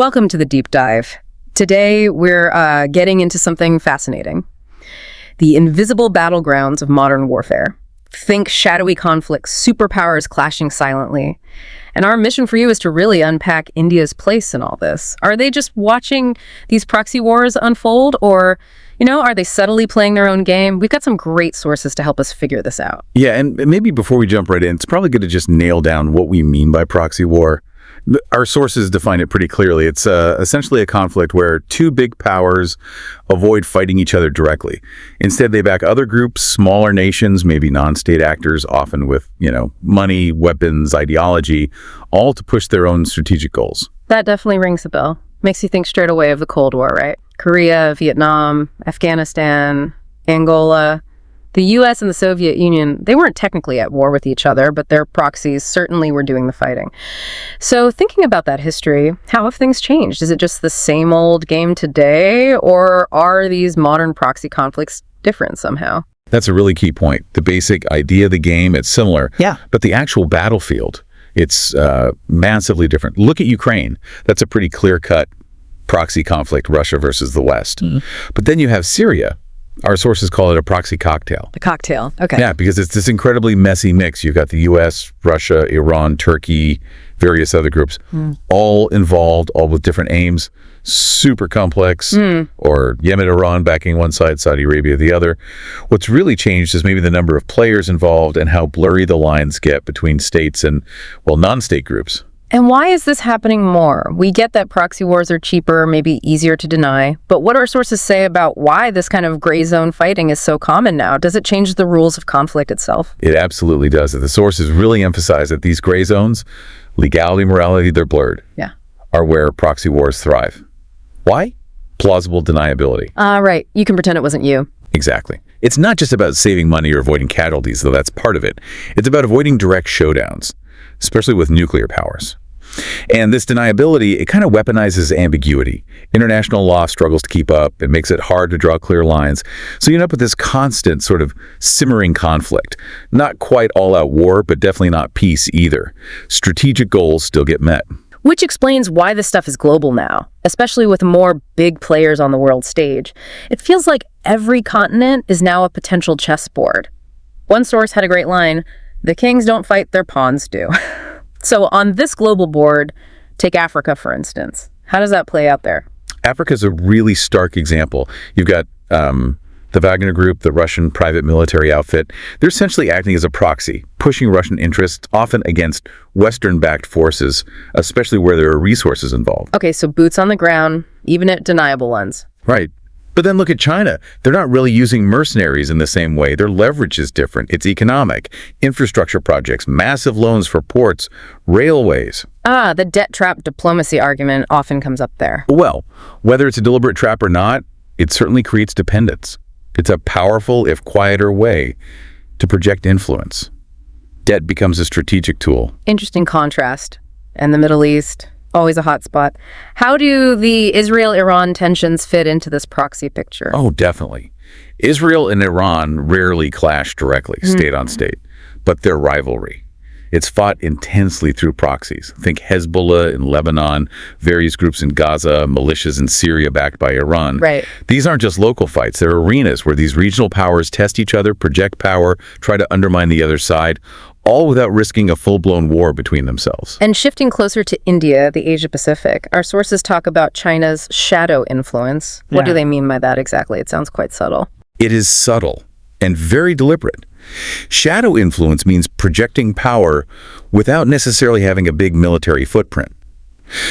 Welcome to the deep dive. Today, we're getting into something fascinating. The invisible battlegrounds of modern warfare. Think shadowy conflicts, superpowers clashing silently. And our mission for you is to really unpack India's place in all this. Are they just watching these proxy wars unfold, or, are they subtly playing their own game? We've got some great sources to help us figure this out. Yeah, and maybe before we jump right in, it's probably good to just nail down what we mean by proxy war. Our sources define it pretty clearly. It's essentially a conflict where two big powers avoid fighting each other directly. Instead, they back other groups, smaller nations, maybe non-state actors, often with, money, weapons, ideology, all to push their own strategic goals. That definitely rings a bell. Makes you think straight away of the Cold War, right? Korea, Vietnam, Afghanistan, Angola. The U.S. and the Soviet Union, they weren't technically at war with each other, but their proxies certainly were doing the fighting. So thinking about that history, how have things changed? Is it just the same old game today, or are these modern proxy conflicts different somehow? That's a really key point. The basic idea of the game, it's similar. Yeah. But the actual battlefield, it's massively different. Look at Ukraine. That's a pretty clear-cut proxy conflict, Russia versus the West. Mm-hmm. But then you have Syria. Our sources call it a proxy cocktail. A cocktail, okay. Yeah, because it's this incredibly messy mix. You've got the U.S., Russia, Iran, Turkey, various other groups, all involved, all with different aims, super complex, or Yemen, Iran backing one side, Saudi Arabia the other. What's really changed is maybe the number of players involved and how blurry the lines get between states and, non-state groups. And why is this happening more? We get that proxy wars are cheaper, maybe easier to deny, but what do our sources say about why this kind of gray zone fighting is so common now? Does it change the rules of conflict itself? It absolutely does. The sources really emphasize that these gray zones, legality, morality, they're blurred, are where proxy wars thrive. Why? Plausible deniability. Right. You can pretend it wasn't you. Exactly. It's not just about saving money or avoiding casualties, though that's part of it. It's about avoiding direct showdowns, especially with nuclear powers. And this deniability, it kind of weaponizes ambiguity. International law struggles to keep up. It makes it hard to draw clear lines. So you end up with this constant sort of simmering conflict. Not quite all-out war, but definitely not peace either. Strategic goals still get met. Which explains why this stuff is global now, especially with more big players on the world stage. It feels like every continent is now a potential chessboard. One source had a great line, "The kings don't fight, their pawns do." So on this global board, take Africa, for instance. How does that play out there? Africa's a really stark example. You've got the Wagner Group, the Russian private military outfit. They're essentially acting as a proxy, pushing Russian interests, often against Western-backed forces, especially where there are resources involved. Okay, so boots on the ground, even at deniable ones. Right. But then look at China. They're not really using mercenaries in the same way. Their leverage is different. It's economic. Infrastructure projects, massive loans for ports, railways. The debt trap diplomacy argument often comes up there. Well, whether it's a deliberate trap or not, it certainly creates dependence. It's a powerful, if quieter, way to project influence. Debt becomes a strategic tool. Interesting contrast. And the Middle East, always a hot spot. How do the Israel-Iran tensions fit into this proxy picture? Oh, definitely. Israel and Iran rarely clash directly, state on state, but their rivalry. It's fought intensely through proxies. Think Hezbollah in Lebanon, various groups in Gaza, militias in Syria backed by Iran. Right. These aren't just local fights. They're arenas where these regional powers test each other, project power, try to undermine the other side, all without risking a full-blown war between themselves. And shifting closer to India, the Asia-Pacific, our sources talk about China's shadow influence. What do they mean by that exactly? It sounds quite subtle. It is subtle and very deliberate. Shadow influence means projecting power without necessarily having a big military footprint.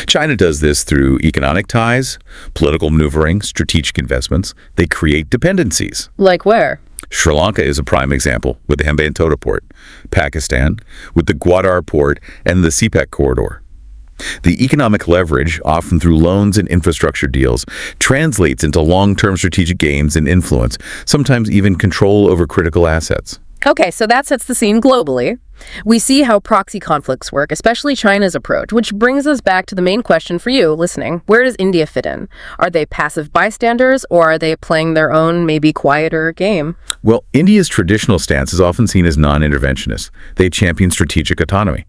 China does this through economic ties, political maneuvering, strategic investments. They create dependencies. Like where? Sri Lanka is a prime example with the Hambantota port, Pakistan with the Gwadar port and the CPEC corridor. The economic leverage, often through loans and infrastructure deals, translates into long-term strategic gains and influence, sometimes even control over critical assets. Okay, so that sets the scene globally. We see how proxy conflicts work, especially China's approach, which brings us back to the main question for you listening. Where does India fit in? Are they passive bystanders, or are they playing their own, maybe quieter game? Well, India's traditional stance is often seen as non-interventionist. They champion strategic autonomy.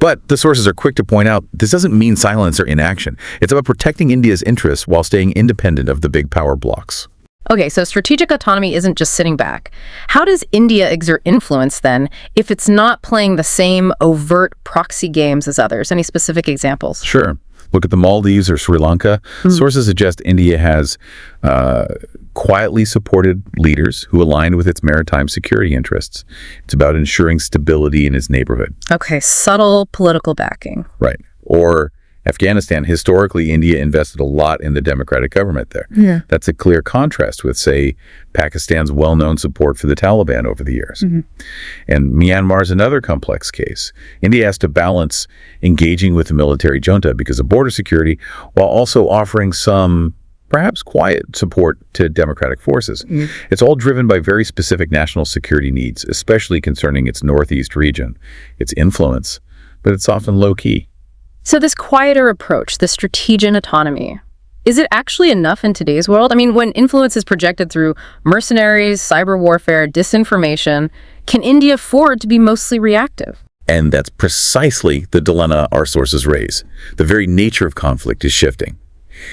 But the sources are quick to point out this doesn't mean silence or inaction. It's about protecting India's interests while staying independent of the big power blocs. Okay, so strategic autonomy isn't just sitting back. How does India exert influence, then, if it's not playing the same overt proxy games as others? Any specific examples? Sure. Look at the Maldives or Sri Lanka. Sources suggest India has quietly supported leaders who align with its maritime security interests. It's about ensuring stability in its neighborhood. Okay, subtle political backing. Right. Or Afghanistan, historically, India invested a lot in the democratic government there. Yeah. That's a clear contrast with, say, Pakistan's well-known support for the Taliban over the years. And Myanmar is another complex case. India has to balance engaging with the military junta because of border security while also offering some perhaps quiet support to democratic forces. It's all driven by very specific national security needs, especially concerning its northeast region, its influence, but it's often low-key. So this quieter approach, the strategic autonomy, is it actually enough in today's world? I mean, when influence is projected through mercenaries, cyber warfare, disinformation, can India afford to be mostly reactive? And that's precisely the dilemma our sources raise. The very nature of conflict is shifting.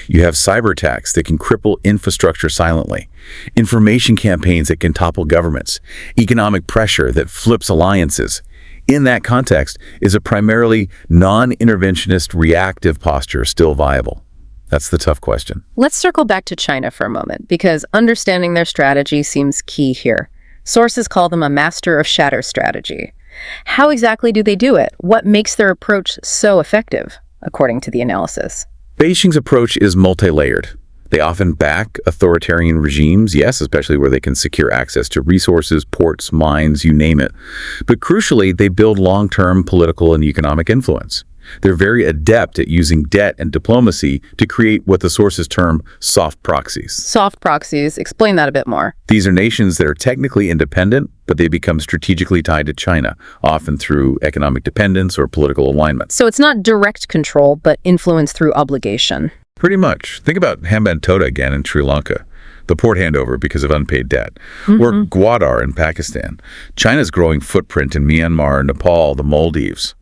You have cyber attacks that can cripple infrastructure silently, information campaigns that can topple governments, economic pressure that flips alliances. In that context, is a primarily non-interventionist reactive posture still viable? That's the tough question. Let's circle back to China for a moment, because understanding their strategy seems key here. Sources call them a master of shadow strategy. How exactly do they do it? What makes their approach so effective, according to the analysis? Beijing's approach is multi-layered. They often back authoritarian regimes, yes, especially where they can secure access to resources, ports, mines, you name it. But crucially, they build long-term political and economic influence. They're very adept at using debt and diplomacy to create what the sources term soft proxies. Soft proxies. Explain that a bit more. These are nations that are technically independent, but they become strategically tied to China, often through economic dependence or political alignment. So it's not direct control, but influence through obligation. Pretty much. Think about Hambantota again in Sri Lanka, the port handover because of unpaid debt. Or Gwadar in Pakistan. China's growing footprint in Myanmar, Nepal, the Maldives.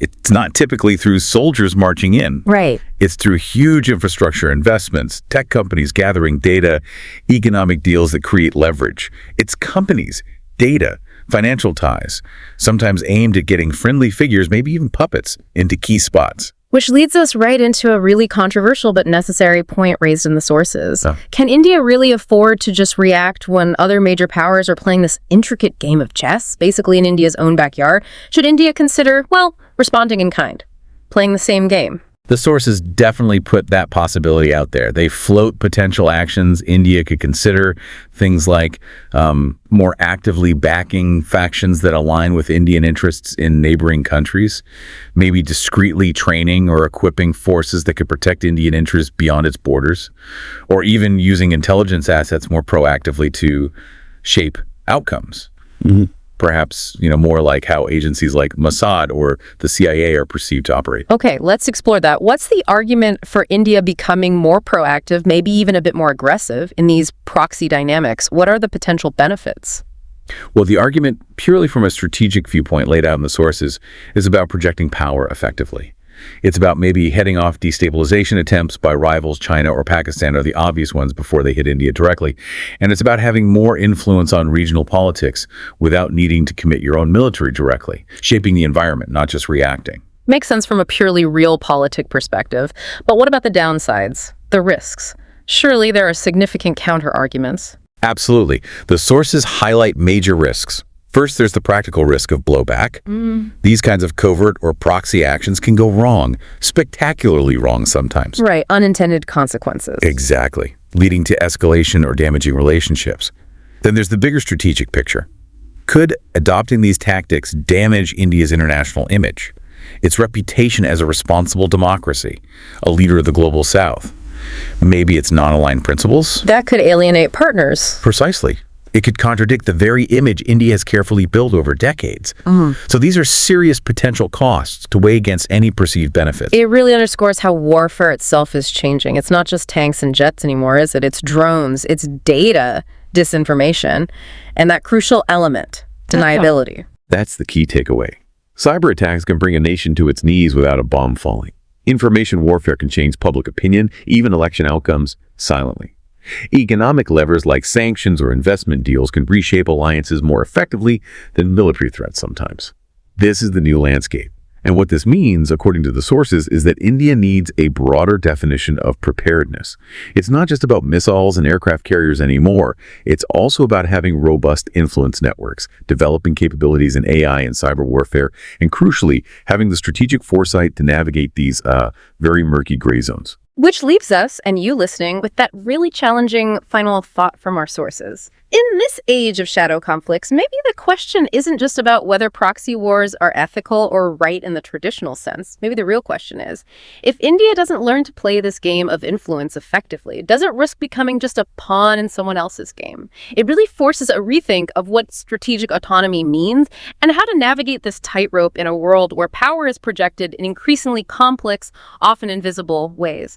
It's not typically through soldiers marching in. Right. It's through huge infrastructure investments, tech companies gathering data, economic deals that create leverage. It's companies, data, financial ties, sometimes aimed at getting friendly figures, maybe even puppets, into key spots. Which leads us right into a really controversial but necessary point raised in the sources. Can India really afford to just react when other major powers are playing this intricate game of chess, basically in India's own backyard? Should India consider, well, responding in kind, playing the same game? The sources definitely put that possibility out there. They float potential actions India could consider, things like more actively backing factions that align with Indian interests in neighboring countries, maybe discreetly training or equipping forces that could protect Indian interests beyond its borders, or even using intelligence assets more proactively to shape outcomes. Perhaps, more like how agencies like Mossad or the CIA are perceived to operate. Okay, let's explore that. What's the argument for India becoming more proactive, maybe even a bit more aggressive in these proxy dynamics? What are the potential benefits? Well, the argument, purely from a strategic viewpoint laid out in the sources, is about projecting power effectively. It's about maybe heading off destabilization attempts by rivals. China or Pakistan are the obvious ones before they hit India directly. And it's about having more influence on regional politics without needing to commit your own military directly, shaping the environment, not just reacting. Makes sense from a purely realpolitik perspective. But what about the downsides, the risks? Surely there are significant counter-arguments. Absolutely. The sources highlight major risks. First, there's the practical risk of blowback. These kinds of covert or proxy actions can go wrong, spectacularly wrong sometimes. Right, unintended consequences. Exactly, leading to escalation or damaging relationships. Then there's the bigger strategic picture. Could adopting these tactics damage India's international image, its reputation as a responsible democracy, a leader of the global south? Maybe its non-aligned principles? That could alienate partners. Precisely. It could contradict the very image India has carefully built over decades. So these are serious potential costs to weigh against any perceived benefits. It really underscores how warfare itself is changing. It's not just tanks and jets anymore, is it? It's drones, it's data, disinformation, and that crucial element, deniability. That's the key takeaway. Cyber attacks can bring a nation to its knees without a bomb falling. Information warfare can change public opinion, even election outcomes, silently. Economic levers like sanctions or investment deals can reshape alliances more effectively than military threats sometimes. This is the new landscape. And what this means, according to the sources, is that India needs a broader definition of preparedness. It's not just about missiles and aircraft carriers anymore. It's also about having robust influence networks, developing capabilities in AI and cyber warfare, and crucially, having the strategic foresight to navigate these very murky gray zones. Which leaves us, and you listening, with that really challenging final thought from our sources. In this age of shadow conflicts, maybe the question isn't just about whether proxy wars are ethical or right in the traditional sense. Maybe the real question is, if India doesn't learn to play this game of influence effectively, does it risk becoming just a pawn in someone else's game? It really forces a rethink of what strategic autonomy means and how to navigate this tightrope in a world where power is projected in increasingly complex, often invisible ways.